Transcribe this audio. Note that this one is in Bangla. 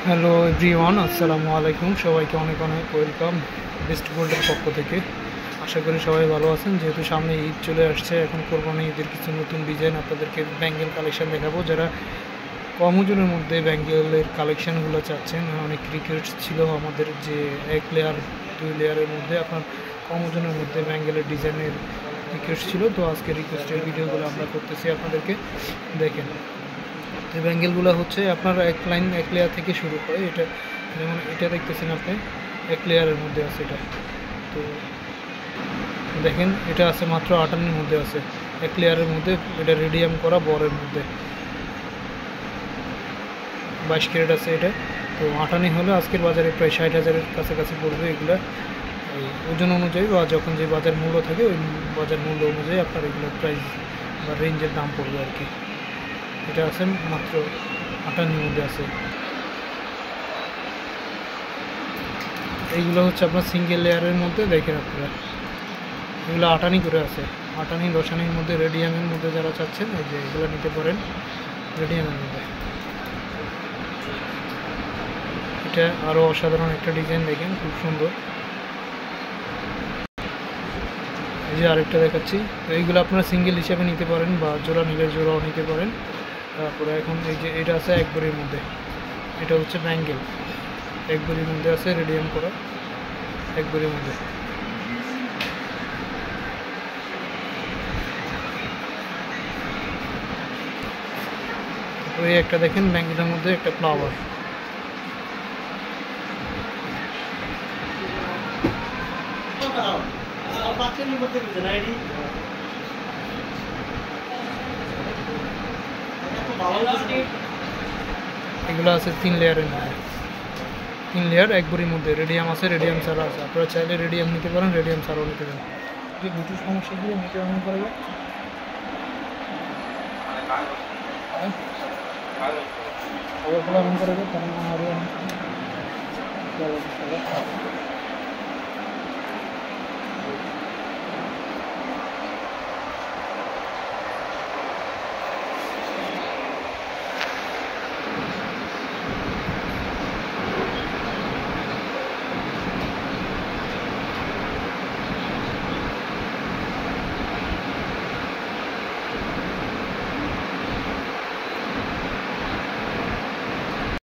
হ্যালো এভরিওয়ান, আসসালামু আলাইকুম। সবাইকে অনেক অনেক ওয়েলকাম বেস্ট গোল্ডের পক্ষ থেকে। আশা করি সবাই ভালো আছেন। যেহেতু সামনে ঈদ চলে আসছে, এখন কোরবানি ঈদের কিছু নতুন ডিজাইন আপনাদেরকে ব্যাঙ্গেল কালেকশন দেখাবো। যারা কম ওজনের মধ্যে ব্যাঙ্গেলের কালেকশানগুলো চাচ্ছেন, অনেক রিকোয়েস্ট ছিল আমাদের যে 1 লেয়ার 2 লেয়ারের মধ্যে আপনার কম ওজনের মধ্যে ব্যাঙ্গেলের ডিজাইনের রিকোয়েস্ট ছিল। তো আজকে রিকোয়েস্টের ভিডিওগুলো আমরা করতেছি আপনাদেরকে। দেখেন, এই ব্যাঙ্গেলগুলো হচ্ছে আপনার এক লেয়ার থেকে শুরু করে। এটা যেমন এটা দেখতেছেন আপনি 1 লেয়ারের মধ্যে আছে এটা। তো দেখেন, এটা আছে মাত্র 58-এর মধ্যে আছে, 1 লেয়ারের মধ্যে। এটা রেডিয়াম করা বরের মধ্যে 22 ক্যারেট আছে এটা। তো 58 হলে আজকের বাজারে প্রায় 60,000-এর কাছাকাছি পড়বে এগুলো, এই ওজন অনুযায়ী বা যখন যে বাজার মূল্য থাকে ওই বাজার মূল্য অনুযায়ী আপনার এগুলোর প্রাইস বা রেঞ্জের দাম পড়বে আর কি। এটা আছে মাত্র 58-এর মধ্যে আছে। এইগুলো হচ্ছে আপনার সিঙ্গেল লেয়ারের মধ্যে। দেখেন আপনারা এগুলো 58 করে আছে, 58 রসানির মধ্যে, রেডিয়ামের মধ্যে যারা চাচ্ছেন এই যে এগুলো নিতে পারেন রেডিয়ামের মধ্যে। এটা আরও অসাধারণ একটা ডিজাইন, দেখেন খুব সুন্দর। এই যে আরেকটা দেখাচ্ছি। তো এইগুলো আপনারা সিঙ্গেল হিসাবে নিতে পারেন বা জোড়া নিলে জোড়াও নিতে পারেন। তারপরে এখন এই যে এটা আছে 1 ভরির মধ্যে, এটা হচ্ছে ব্যাঙ্গেল 1 ভরির মধ্যে আছে, রেডিয়াম করা 1 ভরির মধ্যে। ওই একটা দেখেন ব্যাঙ্গেলের মধ্যে একটা ফ্লাওয়ার। এগুলো আছে 3 লেয়ারের মধ্যে, 3 লেয়ার 1 ভরির মধ্যে। রেডিয়াম আছে, রেডিয়াম ছাড়া আছে। আপনারা চাইলে রেডিয়াম নিতে পারেন, রেডিয়াম ছাড়াও নিতে পারেন। যে দুটো সমস্যাগুলো নিতে এমন করবে এমন করবে, কারণ